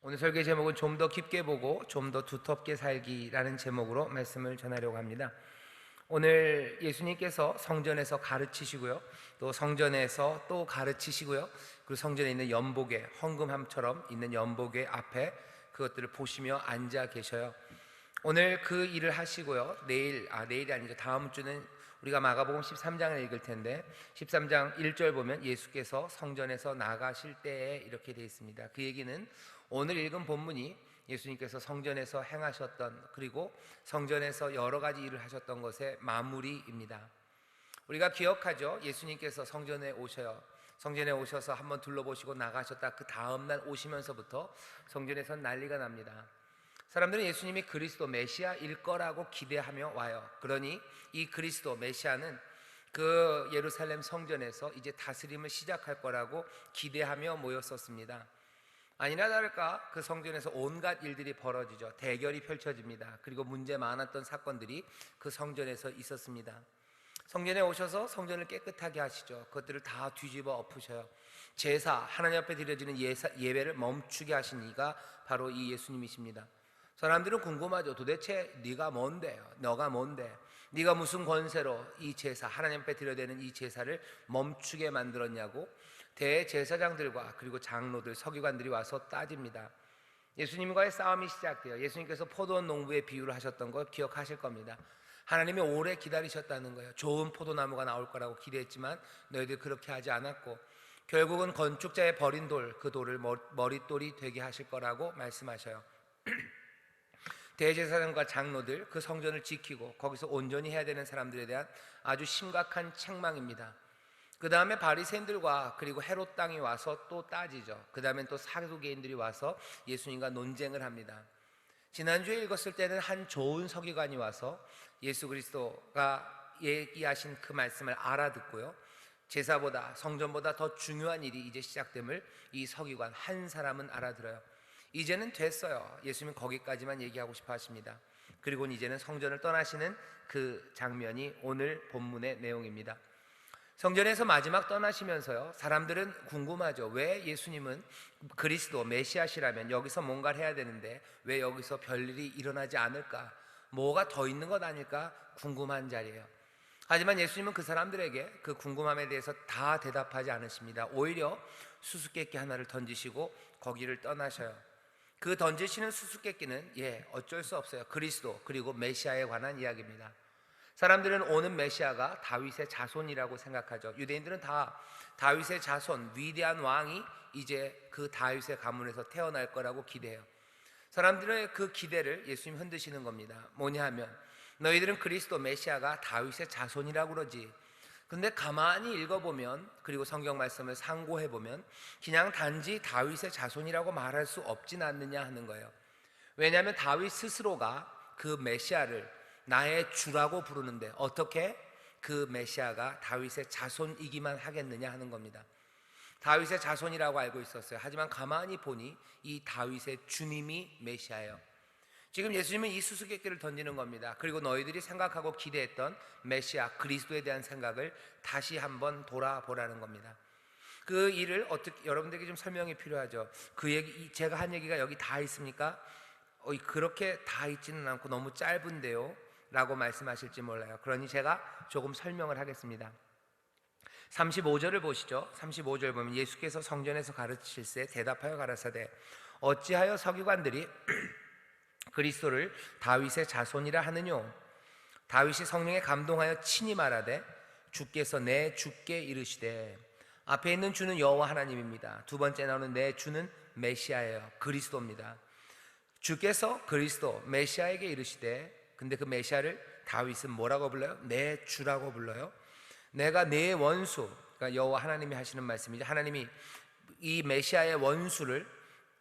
오늘 설교 제목은 좀 더 깊게 보고 좀 더 두텁게 살기라는 제목으로 말씀을 전하려고 합니다. 오늘 예수님께서 성전에서 가르치시고요, 또 성전에서 또 가르치시고요, 그리고 성전에 있는 연복의 헌금함처럼 있는 연복의 앞에 그것들을 보시며 앉아 계셔요. 오늘 그 일을 하시고요, 내일이 아니죠, 다음 주는 우리가 마가복음 13장을 읽을 텐데 13장 1절 보면 예수께서 성전에서 나가실 때에 이렇게 되어 있습니다. 그 얘기는 오늘 읽은 본문이 예수님께서 성전에서 행하셨던, 그리고 성전에서 여러 가지 일을 하셨던 것의 마무리입니다. 우리가 기억하죠. 예수님께서 성전에 오셔요. 성전에 오셔서 한번 둘러보시고 나가셨다. 그 다음날 오시면서부터 성전에서 난리가 납니다. 사람들은 예수님이 그리스도 메시아일 거라고 기대하며 와요. 그러니 이 그리스도 메시아는 그 예루살렘 성전에서 이제 다스림을 시작할 거라고 기대하며 모였었습니다. 아니나 다를까 그 성전에서 온갖 일들이 벌어지죠. 대결이 펼쳐집니다. 그리고 문제 많았던 사건들이 그 성전에서 있었습니다. 성전에 오셔서 성전을 깨끗하게 하시죠. 그것들을 다 뒤집어 엎으셔요. 제사, 하나님 앞에 드려지는 예배를 멈추게 하신 이가 바로 이 예수님이십니다. 사람들은 궁금하죠. 도대체 네가 뭔데요? 너가 뭔데? 네가 무슨 권세로 이 제사, 하나님 앞에 드려야되는 이 제사를 멈추게 만들었냐고 대제사장들과 그리고 장로들, 서기관들이 와서 따집니다. 예수님과의 싸움이 시작돼요. 예수님께서 포도원 농부의 비유를 하셨던 거 기억하실 겁니다. 하나님이 오래 기다리셨다는 거예요. 좋은 포도나무가 나올 거라고 기대했지만 너희들 그렇게 하지 않았고 결국은 건축자의 버린 돌, 그 돌을 머릿돌이 되게 하실 거라고 말씀하셔요. 대제사장과 장로들, 그 성전을 지키고 거기서 온전히 해야 되는 사람들에 대한 아주 심각한 책망입니다. 그 다음에 바리새인들과 그리고 헤롯 땅이 와서 또 따지죠. 그 다음에 또 사두개인들이 와서 예수님과 논쟁을 합니다. 지난주에 읽었을 때는 한 좋은 서기관이 와서 예수 그리스도가 얘기하신 그 말씀을 알아듣고요, 제사보다 성전보다 더 중요한 일이 이제 시작됨을 이 서기관 한 사람은 알아들어요. 이제는 됐어요. 예수님은 거기까지만 얘기하고 싶어 하십니다. 그리고 이제는 성전을 떠나시는 그 장면이 오늘 본문의 내용입니다. 성전에서 마지막 떠나시면서요, 사람들은 궁금하죠. 왜 예수님은 그리스도 메시아시라면 여기서 뭔가를 해야 되는데 왜 여기서 별일이 일어나지 않을까? 뭐가 더 있는 것 아닐까? 궁금한 자리예요. 하지만 예수님은 그 사람들에게 그 궁금함에 대해서 다 대답하지 않으십니다. 오히려 수수께끼 하나를 던지시고 거기를 떠나셔요. 그 던지시는 수수께끼는 어쩔 수 없어요. 그리스도 그리고 메시아에 관한 이야기입니다. 사람들은 오는 메시아가 다윗의 자손이라고 생각하죠. 유대인들은 다 다윗의 자손, 위대한 왕이 이제 그 다윗의 가문에서 태어날 거라고 기대해요. 사람들의 그 기대를 예수님 흔드시는 겁니다. 뭐냐 하면 너희들은 그리스도 메시아가 다윗의 자손이라고 그러지. 근데 가만히 읽어보면, 그리고 성경 말씀을 상고해보면 그냥 단지 다윗의 자손이라고 말할 수 없진 않느냐 하는 거예요. 왜냐하면 다윗 스스로가 그 메시아를 나의 주라고 부르는데 어떻게 그 메시아가 다윗의 자손이기만 하겠느냐 하는 겁니다. 다윗의 자손이라고 알고 있었어요. 하지만 가만히 보니 이 다윗의 주님이 메시아예요. 지금 예수님은 이 수수께끼를 던지는 겁니다. 그리고 너희들이 생각하고 기대했던 메시아 그리스도에 대한 생각을 다시 한번 돌아보라는 겁니다. 그 일을 어떻게, 여러분들에게 좀 설명이 필요하죠. 그 얘기, 제가 한 얘기가 여기 다 있습니까? 그렇게 다 있지는 않고 너무 짧은데요 라고 말씀하실지 몰라요. 그러니 제가 조금 설명을 하겠습니다. 35절을 보시죠. 35절 보면 예수께서 성전에서 가르치실세 대답하여 가라사대 어찌하여 서기관들이 그리스도를 다윗의 자손이라 하느뇨? 다윗이 성령에 감동하여 친히 말하되 주께서 내 주께 이르시되. 앞에 있는 주는 여호와 하나님입니다. 두 번째 나오는 내 주는 메시아예요. 그리스도입니다. 주께서 그리스도 메시아에게 이르시되, 근데 그 메시아를 다윗은 뭐라고 불러요? 내 주라고 불러요. 내가 내 원수, 그러니까 여호와 하나님이 하시는 말씀이죠. 하나님이 이 메시아의 원수를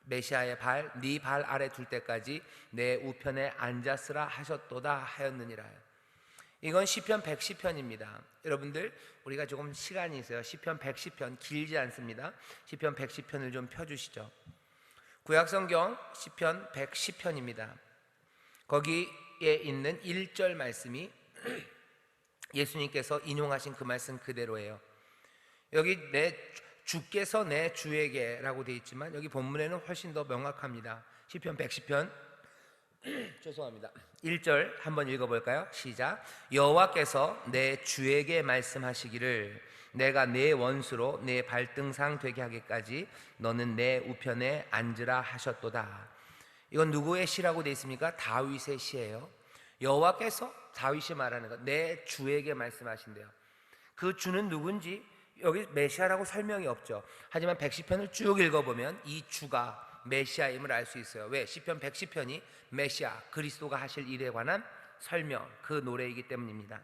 메시아의 발, 네 발 아래 둘 때까지 내 우편에 앉았으라 하셨도다 하였느니라. 이건 시편 110편입니다. 여러분들 우리가 조금 시간이 있어요. 시편 110편 길지 않습니다. 시편 110편을 좀 펴주시죠. 구약성경 시편 110편입니다. 거기에 있는 1절 말씀이 예수님께서 인용하신 그 말씀 그대로예요. 여기 내 주께서 내 주에게라고 되어 있지만 여기 본문에는 훨씬 더 명확합니다. 시편 110편 죄송합니다. 1절 한번 읽어볼까요? 시작. 여호와께서 내 주에게 말씀하시기를 내가 내 원수로 내 발등상 되게 하기까지 너는 내 우편에 앉으라 하셨도다. 이건 누구의 시라고 되어 있습니까? 다윗의 시예요. 여호와께서 다윗이 말하는 것, 내 주에게 말씀하신대요. 그 주는 누군지 여기 메시아라고 설명이 없죠. 하지만 110편을 쭉 읽어보면 이 주가 메시아임을 알 수 있어요. 왜? 시편 110편이 메시아 그리스도가 하실 일에 관한 설명, 그 노래이기 때문입니다.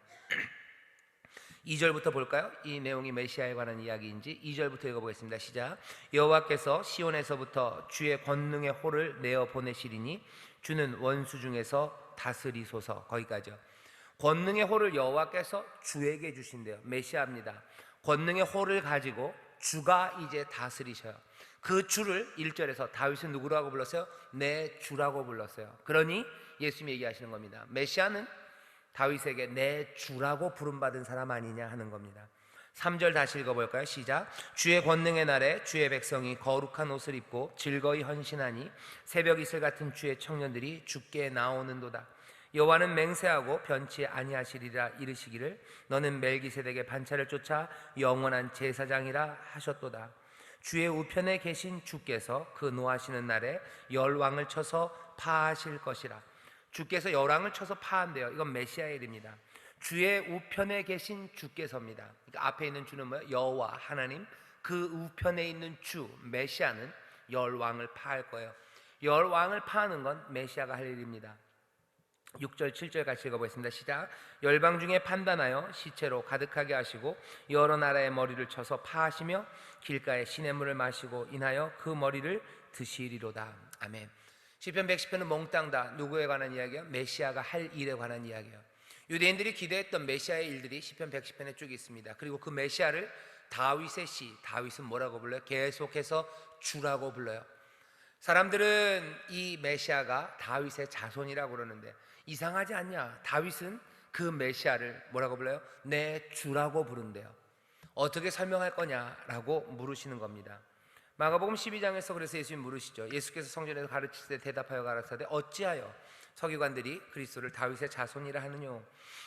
2절부터 볼까요? 이 내용이 메시아에 관한 이야기인지 2절부터 읽어보겠습니다. 시작. 여호와께서 시온에서부터 주의 권능의 호를 내어 보내시리니 주는 원수 중에서 다스리소서. 거기까지요. 권능의 호를 여호와께서 주에게 주신대요. 메시아입니다. 권능의 호를 가지고 주가 이제 다스리셔요. 그 주를 1절에서 다윗은 누구라고 불렀어요? 내 주라고 불렀어요. 그러니 예수님이 얘기하시는 겁니다. 메시아는 다윗에게 내 주라고 부름받은 사람 아니냐 하는 겁니다. 3절 다시 읽어볼까요? 시작. 주의 권능의 날에 주의 백성이 거룩한 옷을 입고 즐거이 헌신하니 새벽 이슬 같은 주의 청년들이 주께 나오는도다. 여호와는 맹세하고 변치 아니하시리라 이르시기를 너는 멜기세덱의 반차를 쫓아 영원한 제사장이라 하셨도다. 주의 우편에 계신 주께서 그 노하시는 날에 열왕을 쳐서 파하실 것이라. 주께서 열왕을 쳐서 파한대요. 이건 메시아의 일입니다. 주의 우편에 계신 주께서입니다. 그러니까 앞에 있는 주는 뭐예요? 여호와 하나님. 그 우편에 있는 주 메시아는 열왕을 파할 거예요. 열왕을 파하는 건 메시아가 할 일입니다. 6절 7절 같이 읽어보겠습니다. 시작. 열방 중에 판단하여 시체로 가득하게 하시고 여러 나라의 머리를 쳐서 파하시며 길가에 시냇물을 마시고 인하여 그 머리를 드시리로다. 아멘. 시편 110편은 몽땅 다 누구에 관한 이야기예요? 메시아가 할 일에 관한 이야기예요. 유대인들이 기대했던 메시아의 일들이 시편 110편에 쭉 있습니다. 그리고 그 메시아를 다윗의 시, 다윗은 뭐라고 불러요? 계속해서 주라고 불러요. 사람들은 이 메시아가 다윗의 자손이라고 그러는데 이상하지 않냐? 다윗은 그 메시아를 뭐라고 불러요? 내 주라고 부른대요. 어떻게 설명할 거냐라고 물으시는 겁니다. 마가복음 12장에서 그래서 예수님 물으시죠. 예수께서 성전에서 가르치실 때 대답하여 가라사대 어찌하여 서기관들이 그리스도를 다윗의 자손이라 하느뇨?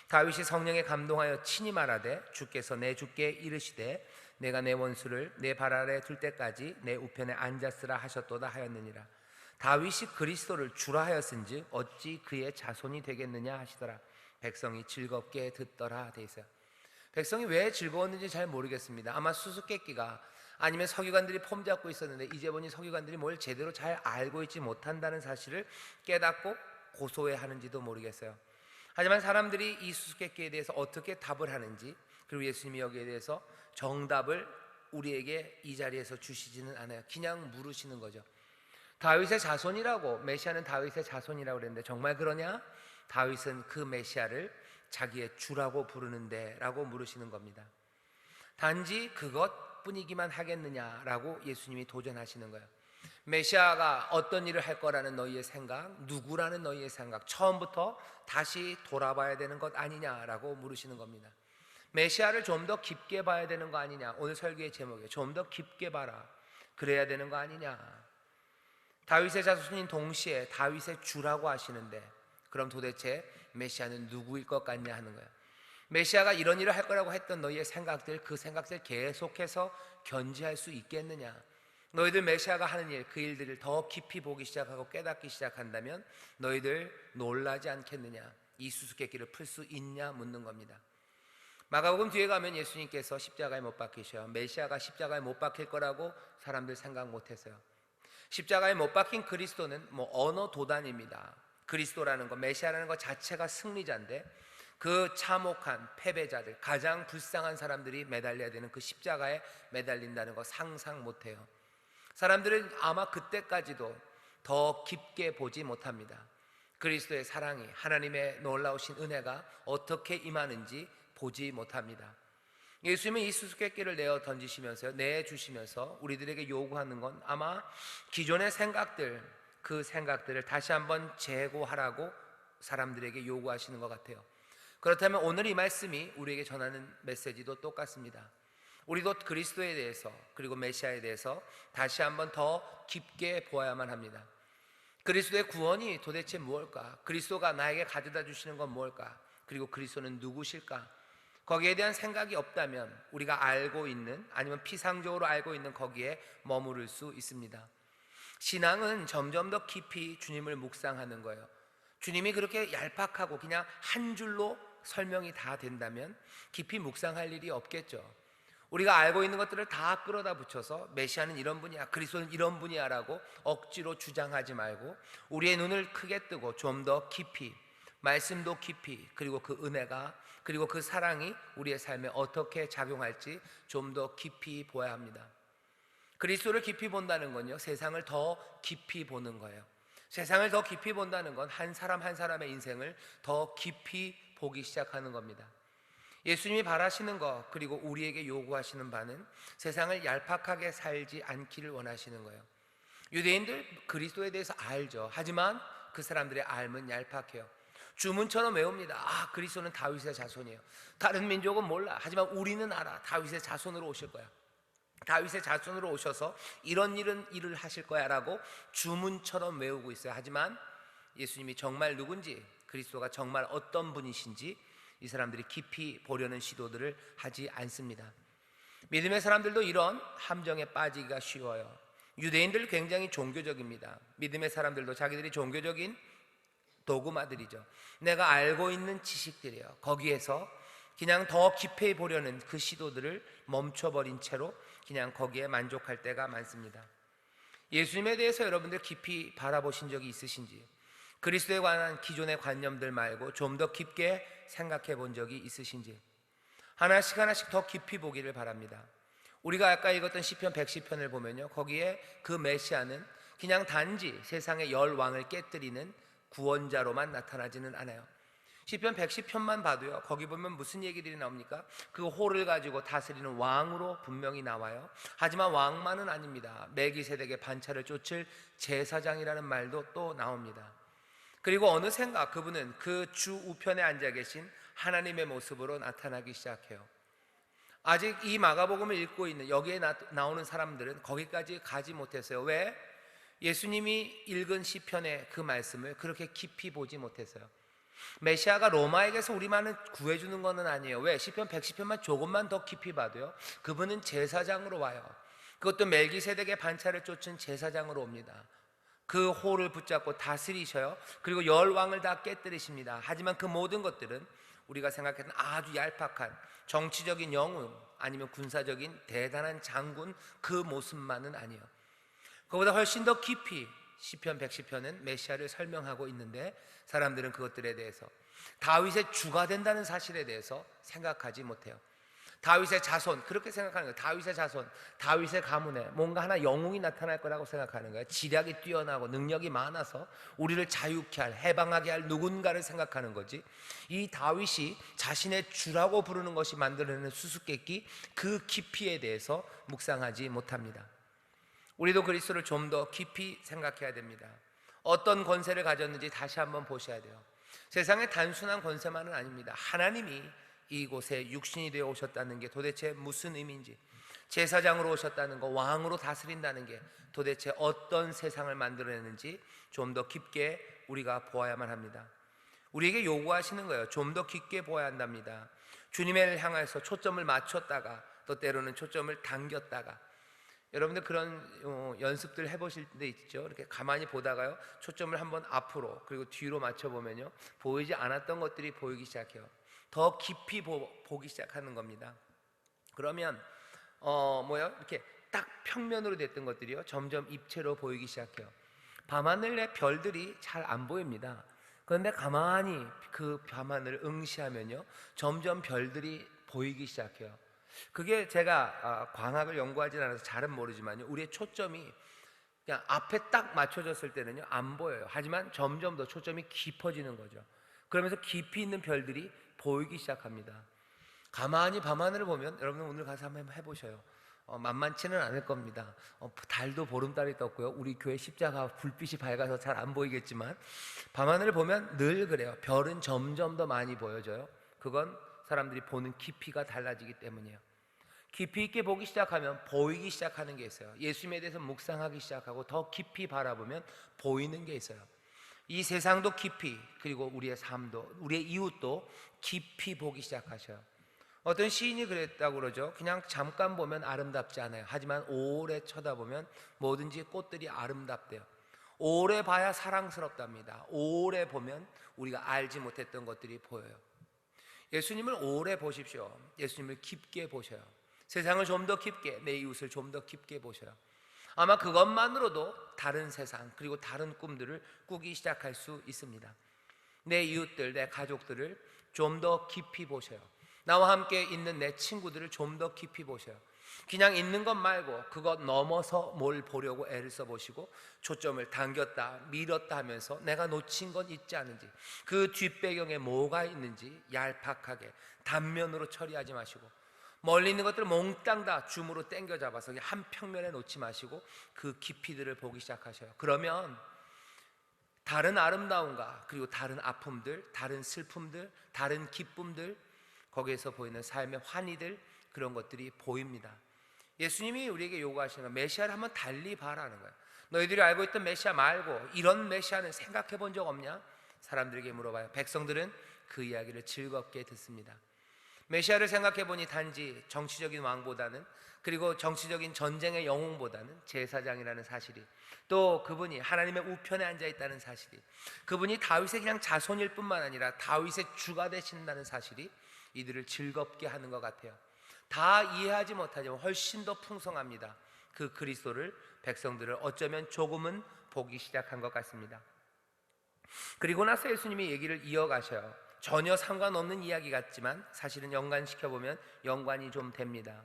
다윗이 성령에 감동하여 친히 말하되 주께서 내 주께 이르시되 내가 내 원수를 내 발 아래 둘 때까지 내 우편에 앉았으라 하셨도다 하였느니라. 다윗이 그리스도를 주라 하였은즉 어찌 그의 자손이 되겠느냐 하시더라. 백성이 즐겁게 듣더라 돼 있어요. 백성이 왜 즐거웠는지 잘 모르겠습니다. 아마 수수께끼가 아니면 서기관들이 폼 잡고 있었는데 이제 보니 서기관들이 뭘 제대로 잘 알고 있지 못한다는 사실을 깨닫고 고소해하는지도 모르겠어요. 하지만 사람들이 이 수수께끼에 대해서 어떻게 답을 하는지, 그리고 예수님이 여기에 대해서 정답을 우리에게 이 자리에서 주시지는 않아요. 그냥 물으시는 거죠. 다윗의 자손이라고, 메시아는 다윗의 자손이라고 그랬는데 정말 그러냐? 다윗은 그 메시아를 자기의 주라고 부르는데 라고 물으시는 겁니다. 단지 그것뿐이기만 하겠느냐라고 예수님이 도전하시는 거예요. 메시아가 어떤 일을 할 거라는 너희의 생각, 누구라는 너희의 생각, 처음부터 다시 돌아봐야 되는 것 아니냐라고 물으시는 겁니다. 메시아를 좀 더 깊게 봐야 되는 거 아니냐. 오늘 설교의 제목이에요. 좀 더 깊게 봐라. 그래야 되는 거 아니냐. 다윗의 자손인 동시에 다윗의 주라고 하시는데 그럼 도대체 메시아는 누구일 것 같냐 하는 거예요. 메시아가 이런 일을 할 거라고 했던 너희의 생각들, 그 생각들 계속해서 견지할 수 있겠느냐. 너희들 메시아가 하는 일, 그 일들을 더 깊이 보기 시작하고 깨닫기 시작한다면 너희들 놀라지 않겠느냐. 이 수수께끼를 풀 수 있냐 묻는 겁니다. 마가복음 뒤에 가면 예수님께서 십자가에 못 박히셔요. 메시아가 십자가에 못 박힐 거라고 사람들 생각 못했어요. 십자가에 못 박힌 그리스도는 언어 도단입니다. 그리스도라는 것, 메시아라는 것 자체가 승리자인데 그 참혹한 패배자들, 가장 불쌍한 사람들이 매달려야 되는 그 십자가에 매달린다는 거 상상 못해요. 사람들은 아마 그때까지도 더 깊게 보지 못합니다. 그리스도의 사랑이, 하나님의 놀라우신 은혜가 어떻게 임하는지 보지 못합니다. 예수님은 이 수수께끼를 내어 던지시면서, 내주시면서 우리들에게 요구하는 건 아마 기존의 생각들, 그 생각들을 다시 한번 재고하라고 사람들에게 요구하시는 것 같아요. 그렇다면 오늘 이 말씀이 우리에게 전하는 메시지도 똑같습니다. 우리도 그리스도에 대해서 그리고 메시아에 대해서 다시 한번 더 깊게 보아야만 합니다. 그리스도의 구원이 도대체 무엇일까? 그리스도가 나에게 가져다 주시는 건 무엇일까? 그리고 그리스도는 누구실까? 거기에 대한 생각이 없다면 우리가 알고 있는, 아니면 피상적으로 알고 있는 거기에 머무를 수 있습니다. 신앙은 점점 더 깊이 주님을 묵상하는 거예요. 주님이 그렇게 얄팍하고 그냥 한 줄로 설명이 다 된다면 깊이 묵상할 일이 없겠죠. 우리가 알고 있는 것들을 다 끌어다 붙여서 메시아는 이런 분이야, 그리스도는 이런 분이야 라고 억지로 주장하지 말고 우리의 눈을 크게 뜨고 좀 더 깊이, 말씀도 깊이, 그리고 그 은혜가, 그리고 그 사랑이 우리의 삶에 어떻게 작용할지 좀 더 깊이 보아야 합니다. 그리스도를 깊이 본다는 건요, 세상을 더 깊이 보는 거예요. 세상을 더 깊이 본다는 건 한 사람 한 사람의 인생을 더 깊이 보기 시작하는 겁니다. 예수님이 바라시는 것, 그리고 우리에게 요구하시는 바는 세상을 얄팍하게 살지 않기를 원하시는 거예요. 유대인들 그리스도에 대해서 알죠. 하지만 그 사람들의 알은 얄팍해요. 주문처럼 외웁니다. 아, 그리스도는 다윗의 자손이에요. 다른 민족은 몰라. 하지만 우리는 알아. 다윗의 자손으로 오실 거야. 다윗의 자손으로 오셔서 이런 일을 하실 거야 라고 주문처럼 외우고 있어요. 하지만 예수님이 정말 누군지, 그리스도가 정말 어떤 분이신지 이 사람들이 깊이 보려는 시도들을 하지 않습니다. 믿음의 사람들도 이런 함정에 빠지기가 쉬워요. 유대인들 굉장히 종교적입니다. 믿음의 사람들도 자기들이 종교적인 도구마들이죠. 내가 알고 있는 지식들이에요. 거기에서 그냥 더 깊이 보려는 그 시도들을 멈춰버린 채로 그냥 거기에 만족할 때가 많습니다. 예수님에 대해서 여러분들 깊이 바라보신 적이 있으신지, 그리스도에 관한 기존의 관념들 말고 좀 더 깊게 생각해 본 적이 있으신지, 하나씩 하나씩 더 깊이 보기를 바랍니다. 우리가 아까 읽었던 시편 110편을 보면요, 거기에 그 메시아는 그냥 단지 세상의 열 왕을 깨뜨리는 구원자로만 나타나지는 않아요. 시편 110편만 봐도요, 거기 보면 무슨 얘기들이 나옵니까? 그 호를 가지고 다스리는 왕으로 분명히 나와요. 하지만 왕만은 아닙니다. 멜기세덱의 반차를 쫓을 제사장이라는 말도 또 나옵니다. 그리고 어느샌가 그분은 그 주 우편에 앉아 계신 하나님의 모습으로 나타나기 시작해요. 아직 이 마가복음을 읽고 있는 여기에 나오는 사람들은 거기까지 가지 못했어요. 왜? 예수님이 읽은 시편의 그 말씀을 그렇게 깊이 보지 못했어요. 메시아가 로마에게서 우리만을 구해주는 것은 아니에요. 왜? 시편 110편만 조금만 더 깊이 봐도요, 그분은 제사장으로 와요. 그것도 멜기세덱의 반차를 쫓은 제사장으로 옵니다. 그 호를 붙잡고 다스리셔요. 그리고 열 왕을 다 깨뜨리십니다. 하지만 그 모든 것들은 우리가 생각했던 아주 얄팍한 정치적인 영웅, 아니면 군사적인 대단한 장군 그 모습만은 아니에요. 그보다 훨씬 더 깊이 시편 110편은 메시아를 설명하고 있는데 사람들은 그것들에 대해서, 다윗의 주가 된다는 사실에 대해서 생각하지 못해요. 다윗의 자손, 그렇게 생각하는 거예요. 다윗의 자손, 다윗의 가문에 뭔가 하나 영웅이 나타날 거라고 생각하는 거예요. 지략이 뛰어나고 능력이 많아서 우리를 자유케 할, 해방하게 할 누군가를 생각하는 거지, 이 다윗이 자신의 주라고 부르는 것이 만들어내는 수수께끼, 그 깊이에 대해서 묵상하지 못합니다. 우리도 그리스도를 좀 더 깊이 생각해야 됩니다. 어떤 권세를 가졌는지 다시 한번 보셔야 돼요. 세상의 단순한 권세만은 아닙니다. 하나님이 이곳에 육신이 되어 오셨다는 게 도대체 무슨 의미인지, 제사장으로 오셨다는 거, 왕으로 다스린다는 게 도대체 어떤 세상을 만들어내는지 좀 더 깊게 우리가 보아야만 합니다. 우리에게 요구하시는 거예요. 좀 더 깊게 보아야 한답니다. 주님을 향해서 초점을 맞췄다가 또 때로는 초점을 당겼다가, 여러분들 그런 연습들 해보실 때 있죠. 이렇게 가만히 보다가요, 초점을 한번 앞으로 그리고 뒤로 맞춰보면요, 보이지 않았던 것들이 보이기 시작해요. 더 깊이 보기 시작하는 겁니다. 그러면 이렇게 딱 평면으로 됐던 것들이요, 점점 입체로 보이기 시작해요. 밤하늘의 별들이 잘 안 보입니다. 그런데 가만히 그 밤하늘을 응시하면요, 점점 별들이 보이기 시작해요. 그게 제가 광학을 연구하지 않아서 잘은 모르지만요, 우리의 초점이 그냥 앞에 딱 맞춰졌을 때는요 안 보여요. 하지만 점점 더 초점이 깊어지는 거죠. 그러면서 깊이 있는 별들이 보이기 시작합니다. 가만히 밤하늘을 보면, 여러분 오늘 가서 한번 해보셔요. 만만치는 않을 겁니다. 달도 보름달이 떴고요, 우리 교회 십자가 불빛이 밝아서 잘 안 보이겠지만 밤하늘을 보면 늘 그래요. 별은 점점 더 많이 보여져요. 그건 사람들이 보는 깊이가 달라지기 때문이에요. 깊이 있게 보기 시작하면 보이기 시작하는 게 있어요. 예수님에 대해서 묵상하기 시작하고 더 깊이 바라보면 보이는 게 있어요. 이 세상도 깊이, 그리고 우리의 삶도, 우리의 이웃도 깊이 보기 시작하셔요. 어떤 시인이 그랬다고 그러죠. 그냥 잠깐 보면 아름답지 않아요. 하지만 오래 쳐다보면 뭐든지 꽃들이 아름답대요. 오래 봐야 사랑스럽답니다. 오래 보면 우리가 알지 못했던 것들이 보여요. 예수님을 오래 보십시오. 예수님을 깊게 보셔요. 세상을 좀 더 깊게, 내 이웃을 좀 더 깊게 보셔요. 아마 그것만으로도 다른 세상, 그리고 다른 꿈들을 꾸기 시작할 수 있습니다. 내 이웃들, 내 가족들을 좀 더 깊이 보셔요. 나와 함께 있는 내 친구들을 좀 더 깊이 보셔요. 그냥 있는 것 말고 그것 넘어서 뭘 보려고 애를 써보시고 초점을 당겼다 밀었다 하면서 내가 놓친 건 있지 않은지, 그 뒷배경에 뭐가 있는지 얄팍하게 단면으로 처리하지 마시고, 멀리 있는 것들을 몽땅 다 줌으로 당겨 잡아서 한 평면에 놓지 마시고 그 깊이들을 보기 시작하셔요. 그러면 다른 아름다움과 그리고 다른 아픔들, 다른 슬픔들, 다른 기쁨들, 거기에서 보이는 삶의 환희들, 그런 것들이 보입니다. 예수님이 우리에게 요구하시는 건 메시아를 한번 달리 봐라는 거예요. 너희들이 알고 있던 메시아 말고 이런 메시아는 생각해 본 적 없냐? 사람들에게 물어봐요. 백성들은 그 이야기를 즐겁게 듣습니다. 메시아를 생각해 보니 단지 정치적인 왕보다는, 그리고 정치적인 전쟁의 영웅보다는 제사장이라는 사실이, 또 그분이 하나님의 우편에 앉아 있다는 사실이, 그분이 다윗의 그냥 자손일 뿐만 아니라 다윗의 주가 되신다는 사실이 이들을 즐겁게 하는 것 같아요. 다 이해하지 못하지만 훨씬 더 풍성합니다. 그 그리스도를 백성들을 어쩌면 조금은 보기 시작한 것 같습니다. 그리고 나서 예수님이 얘기를 이어가셔요. 전혀 상관없는 이야기 같지만 사실은 연관시켜보면 연관이 좀 됩니다.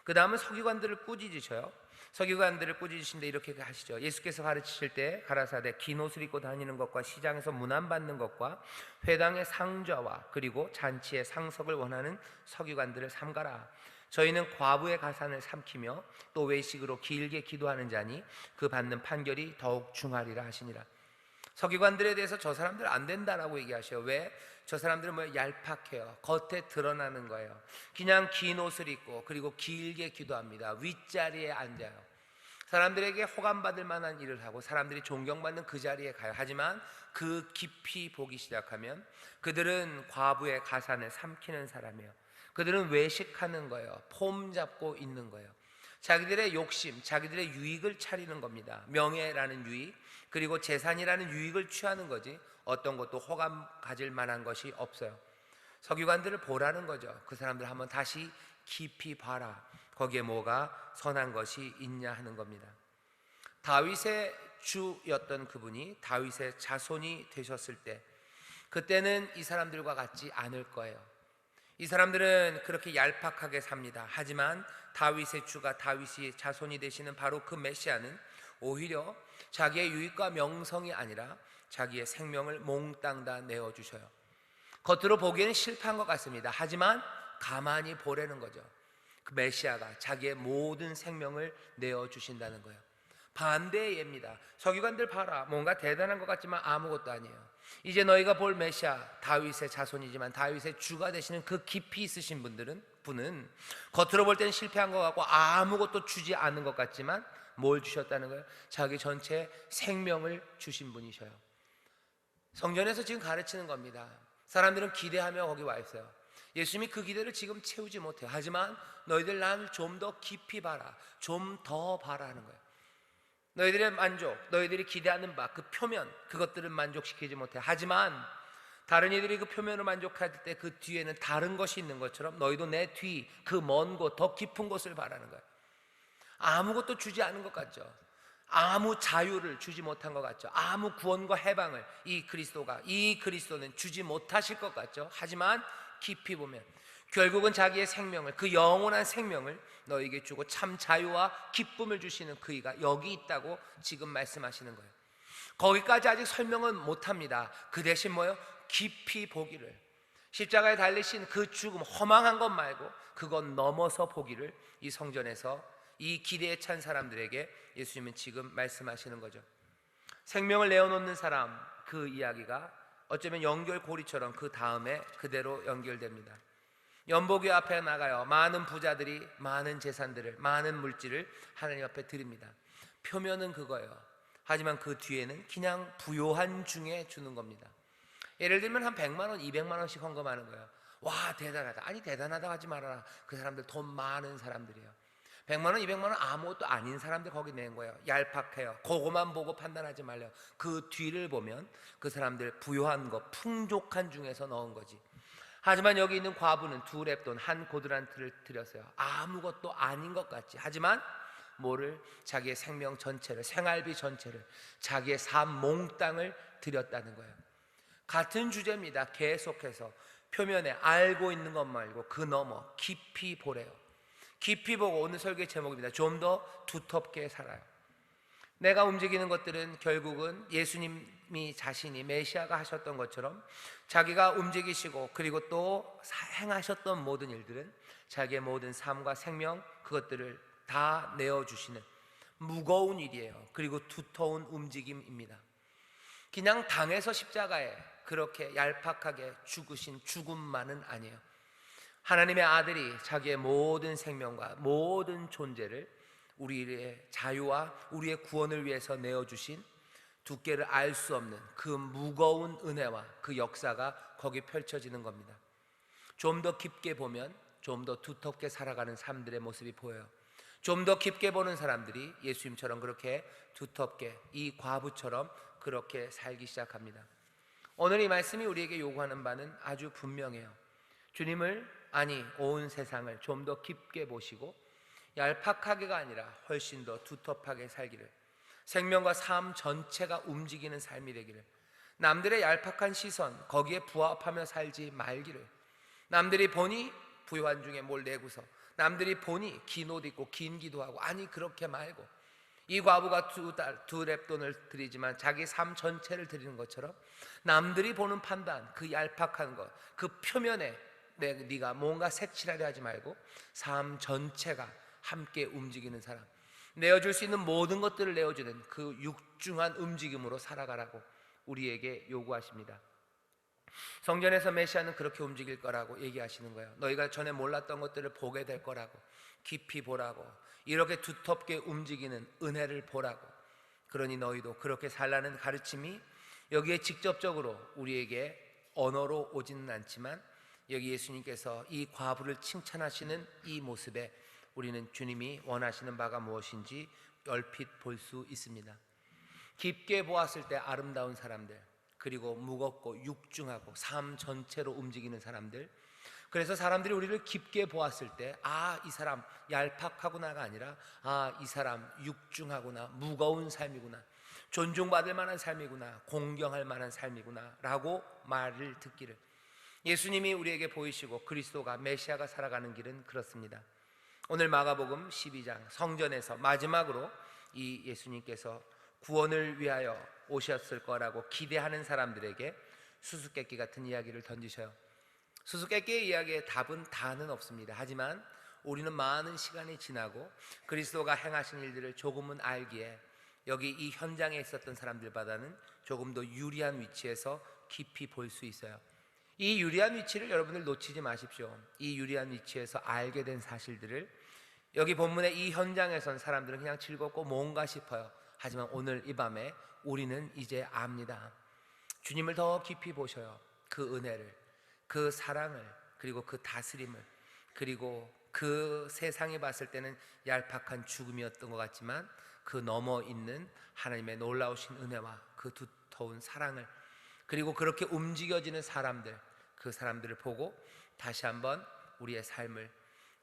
그 다음은 서기관들을 꾸짖으셔요. 서기관들을 꾸짖으신데 이렇게 하시죠. 예수께서 가르치실 때 가라사대 긴 옷을 입고 다니는 것과 시장에서 문안받는 것과 회당의 상좌와 그리고 잔치의 상석을 원하는 서기관들을 삼가라. 저희는 과부의 가산을 삼키며 또 외식으로 길게 기도하는 자니 그 받는 판결이 더욱 중하리라 하시니라. 서기관들에 대해서 저 사람들 안 된다라고 얘기하셔요. 왜? 저 사람들은 뭐 얄팍해요. 겉에 드러나는 거예요. 그냥 긴 옷을 입고 그리고 길게 기도합니다. 윗자리에 앉아요. 사람들에게 호감받을 만한 일을 하고 사람들이 존경받는 그 자리에 가요. 하지만 그 깊이 보기 시작하면 그들은 과부의 가산을 삼키는 사람이에요. 그들은 외식하는 거예요. 폼 잡고 있는 거예요. 자기들의 욕심, 자기들의 유익을 차리는 겁니다. 명예라는 유익, 그리고 재산이라는 유익을 취하는 거지 어떤 것도 호감 가질 만한 것이 없어요. 서기관들을 보라는 거죠. 그 사람들 한번 다시 깊이 봐라. 거기에 뭐가 선한 것이 있냐 하는 겁니다. 다윗의 주였던 그분이 다윗의 자손이 되셨을 때, 그때는 이 사람들과 같지 않을 거예요. 이 사람들은 그렇게 얄팍하게 삽니다. 하지만 다윗의 주가 다윗이 자손이 되시는 바로 그 메시아는 오히려 자기의 유익과 명성이 아니라 자기의 생명을 몽땅 다 내어주셔요. 겉으로 보기에는 실패한 것 같습니다. 하지만 가만히 보라는 거죠. 그 메시아가 자기의 모든 생명을 내어주신다는 거예요. 반대의 예입니다. 서기관들 봐라, 뭔가 대단한 것 같지만 아무것도 아니에요. 이제 너희가 볼 메시아, 다윗의 자손이지만 다윗의 주가 되시는 그 깊이 있으신 분은 겉으로 볼 때는 실패한 것 같고 아무것도 주지 않은 것 같지만 뭘 주셨다는 거예요? 자기 전체 생명을 주신 분이셔요. 성전에서 지금 가르치는 겁니다. 사람들은 기대하며 거기 와 있어요. 예수님이 그 기대를 지금 채우지 못해요. 하지만 너희들 나를 좀 더 깊이 봐라, 좀 더 봐라 하는 거예요. 너희들의 만족, 너희들이 기대하는 바, 그 표면, 그것들은 만족시키지 못해. 하지만 다른 이들이 그 표면을 만족할 때 그 뒤에는 다른 것이 있는 것처럼 너희도 내 뒤, 그 먼 곳, 더 깊은 곳을 바라는 거예요. 아무것도 주지 않은 것 같죠. 아무 자유를 주지 못한 것 같죠. 아무 구원과 해방을 이 그리스도는 주지 못하실 것 같죠. 하지만 깊이 보면 결국은 자기의 생명을, 그 영원한 생명을 너에게 주고 참 자유와 기쁨을 주시는 그이가 여기 있다고 지금 말씀하시는 거예요. 거기까지 아직 설명은 못합니다. 그 대신 뭐요? 깊이 보기를, 십자가에 달리신 그 죽음, 허망한 것 말고 그것 넘어서 보기를 이 성전에서 이 기대에 찬 사람들에게 예수님은 지금 말씀하시는 거죠. 생명을 내어놓는 사람, 그 이야기가 어쩌면 연결고리처럼 그 다음에 그대로 연결됩니다. 연복교 앞에 나가요. 많은 부자들이 많은 재산들을, 많은 물질을 하나님 앞에 드립니다. 표면은 그거예요. 하지만 그 뒤에는 그냥 부요한 중에 주는 겁니다. 예를 들면 한 100만 원, 200만 원씩 헌금하는 거예요. 와, 대단하다. 아니, 대단하다고 하지 말아라. 그 사람들 돈 많은 사람들이에요. 100만 원, 200만 원 아무것도 아닌 사람들 거기 낸 거예요. 얄팍해요. 그거만 보고 판단하지 말래요. 그 뒤를 보면 그 사람들 부요한 거, 풍족한 중에서 넣은 거지. 하지만 여기 있는 과부는 2렙돈, 한 고드란트를 드렸어요. 아무것도 아닌 것 같지. 하지만 뭐를? 자기의 생명 전체를, 생활비 전체를, 자기의 삶 몽땅을 드렸다는 거예요. 같은 주제입니다. 계속해서 표면에 알고 있는 것 말고 그 너머 깊이 보래요. 깊이 보고, 오늘 설교의 제목입니다. 좀 더 두텁게 살아요. 내가 움직이는 것들은 결국은 예수님이 자신이 메시아가 하셨던 것처럼 자기가 움직이시고 그리고 또 행하셨던 모든 일들은 자기의 모든 삶과 생명, 그것들을 다 내어주시는 무거운 일이에요. 그리고 두터운 움직임입니다. 그냥 당해서 십자가에 그렇게 얄팍하게 죽으신 죽음만은 아니에요. 하나님의 아들이 자기의 모든 생명과 모든 존재를 우리의 자유와 우리의 구원을 위해서 내어주신, 두께를 알 수 없는 그 무거운 은혜와 그 역사가 거기 펼쳐지는 겁니다. 좀 더 깊게 보면 좀 더 두텁게 살아가는 사람들의 모습이 보여요. 좀 더 깊게 보는 사람들이 예수님처럼 그렇게 두텁게, 이 과부처럼 그렇게 살기 시작합니다. 오늘 이 말씀이 우리에게 요구하는 바는 아주 분명해요. 주님을, 아니 온 세상을 좀 더 깊게 보시고 얄팍하게가 아니라 훨씬 더 두텁하게 살기를, 생명과 삶 전체가 움직이는 삶이 되기를, 남들의 얄팍한 시선 거기에 부합하며 살지 말기를, 남들이 보니 부요한 중에 뭘 내고서, 남들이 보니 긴 옷 입고 긴 기도하고, 아니 그렇게 말고, 이 과부가 2렙돈을 드리지만 자기 삶 전체를 드리는 것처럼 남들이 보는 판단, 그 얄팍한 것, 그 표면에 네가 뭔가 색칠하려 하지 말고 삶 전체가 함께 움직이는 사람, 내어줄 수 있는 모든 것들을 내어주는 그 육중한 움직임으로 살아가라고 우리에게 요구하십니다. 성전에서 메시아는 그렇게 움직일 거라고 얘기하시는 거예요. 너희가 전에 몰랐던 것들을 보게 될 거라고, 깊이 보라고, 이렇게 두텁게 움직이는 은혜를 보라고. 그러니 너희도 그렇게 살라는 가르침이 여기에 직접적으로 우리에게 언어로 오지는 않지만, 여기 예수님께서 이 과부를 칭찬하시는 이 모습에 우리는 주님이 원하시는 바가 무엇인지 얼핏 볼 수 있습니다. 깊게 보았을 때 아름다운 사람들, 그리고 무겁고 육중하고 삶 전체로 움직이는 사람들, 그래서 사람들이 우리를 깊게 보았을 때, 아, 이 사람 얄팍하구나가 아니라, 아, 이 사람 육중하구나, 무거운 삶이구나, 존중받을 만한 삶이구나, 공경할 만한 삶이구나 라고 말을 듣기를, 예수님이 우리에게 보이시고 그리스도가 메시아가 살아가는 길은 그렇습니다. 오늘 마가복음 12장 성전에서 마지막으로 이 예수님께서 구원을 위하여 오셨을 거라고 기대하는 사람들에게 수수께끼 같은 이야기를 던지셔요. 수수께끼의 이야기에 답은 다는 없습니다. 하지만 우리는 많은 시간이 지나고 그리스도가 행하신 일들을 조금은 알기에 여기 이 현장에 있었던 사람들보다는 조금 더 유리한 위치에서 깊이 볼 수 있어요. 이 유리한 위치를 여러분들 놓치지 마십시오. 이 유리한 위치에서 알게 된 사실들을 여기 본문의 이 현장에선 사람들은 그냥 즐겁고 뭔가 싶어요. 하지만 오늘 이 밤에 우리는 이제 압니다. 주님을 더 깊이 보셔요. 그 은혜를, 그 사랑을, 그리고 그 다스림을, 그리고 그 세상이 봤을 때는 얄팍한 죽음이었던 것 같지만 그 너머 있는 하나님의 놀라우신 은혜와 그 두터운 사랑을, 그리고 그렇게 움직여지는 사람들, 그 사람들을 보고 다시 한번 우리의 삶을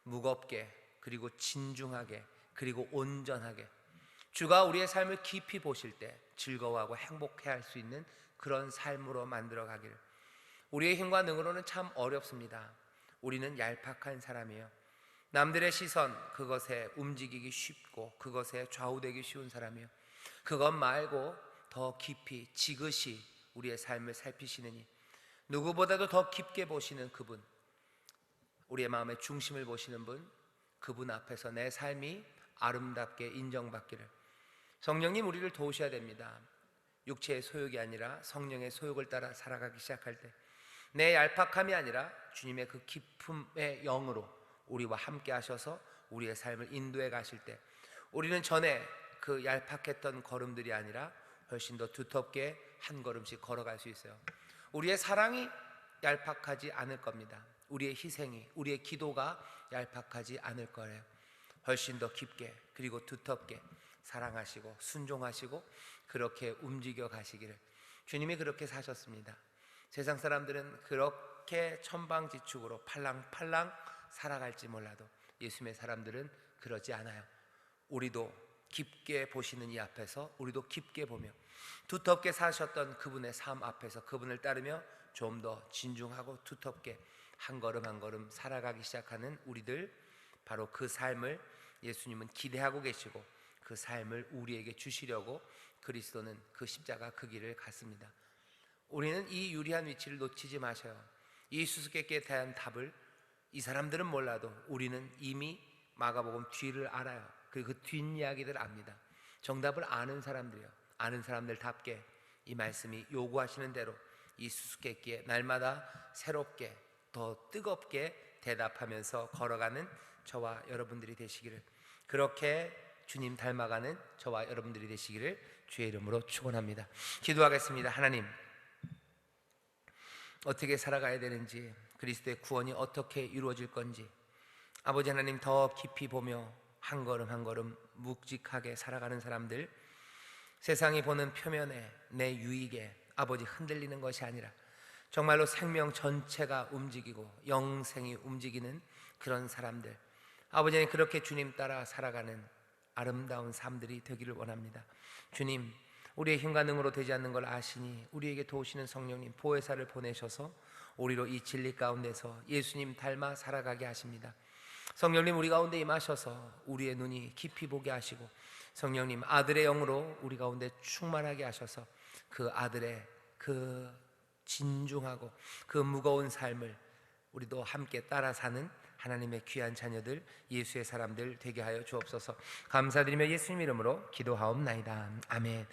무겁게, 그리고 진중하게, 그리고 온전하게, 주가 우리의 삶을 깊이 보실 때 즐거워하고 행복해 할 수 있는 그런 삶으로 만들어 가기를. 우리의 힘과 능으로는 참 어렵습니다. 우리는 얄팍한 사람이에요. 남들의 시선, 그것에 움직이기 쉽고 그것에 좌우되기 쉬운 사람이에요. 그것 말고 더 깊이 지그시 우리의 삶을 살피시느니, 누구보다도 더 깊게 보시는 그분, 우리의 마음의 중심을 보시는 분, 그분 앞에서 내 삶이 아름답게 인정받기를. 성령님 우리를 도우셔야 됩니다. 육체의 소욕이 아니라 성령의 소욕을 따라 살아가기 시작할 때 내 얄팍함이 아니라 주님의 그 기품의 영으로 우리와 함께 하셔서 우리의 삶을 인도해 가실 때 우리는 전에 그 얄팍했던 걸음들이 아니라 훨씬 더 두텁게 한 걸음씩 걸어갈 수 있어요. 우리의 사랑이 얄팍하지 않을 겁니다. 우리의 희생이, 우리의 기도가 얄팍하지 않을 거예요. 훨씬 더 깊게 그리고 두텁게 사랑하시고 순종하시고 그렇게 움직여 가시기를. 주님이 그렇게 사셨습니다. 세상 사람들은 그렇게 천방지축으로 팔랑팔랑 살아갈지 몰라도 예수님의 사람들은 그러지 않아요. 우리도 깊게 보시는 이 앞에서 우리도 깊게 보며 두텁게 사셨던 그분의 삶 앞에서 그분을 따르며 좀 더 진중하고 두텁게 한 걸음 한 걸음 살아가기 시작하는 우리들, 바로 그 삶을 예수님은 기대하고 계시고 그 삶을 우리에게 주시려고 그리스도는 그 십자가 그 길을 갔습니다. 우리는 이 유리한 위치를 놓치지 마셔요. 이 수수께끼에 대한 답을 이 사람들은 몰라도 우리는 이미 마가복음 뒤를 알아요. 그리고 그 뒷이야기를 압니다. 정답을 아는 사람들이요, 아는 사람들답게 이 말씀이 요구하시는 대로 이 수수께끼에 날마다 새롭게 더 뜨겁게 대답하면서 걸어가는 저와 여러분들이 되시기를, 그렇게 주님 닮아가는 저와 여러분들이 되시기를 주의 이름으로 축원합니다. 기도하겠습니다. 하나님, 어떻게 살아가야 되는지, 그리스도의 구원이 어떻게 이루어질 건지 아버지 하나님 더 깊이 보며 한 걸음 한 걸음 묵직하게 살아가는 사람들, 세상이 보는 표면에 내 유익에 아버지 흔들리는 것이 아니라 정말로 생명 전체가 움직이고 영생이 움직이는 그런 사람들, 아버지는 그렇게 주님 따라 살아가는 아름다운 삶들이 되기를 원합니다. 주님, 우리의 힘과 능으로 되지 않는 걸 아시니 우리에게 도우시는 성령님 보혜사를 보내셔서 우리로 이 진리 가운데서 예수님 닮아 살아가게 하십니다. 성령님, 우리 가운데 임하셔서 우리의 눈이 깊이 보게 하시고 성령님 아들의 영으로 우리 가운데 충만하게 하셔서 그 아들의 그 진중하고 그 무거운 삶을 우리도 함께 따라 사는 하나님의 귀한 자녀들, 예수의 사람들 되게 하여 주옵소서. 감사드리며 예수님 이름으로 기도하옵나이다. 아멘.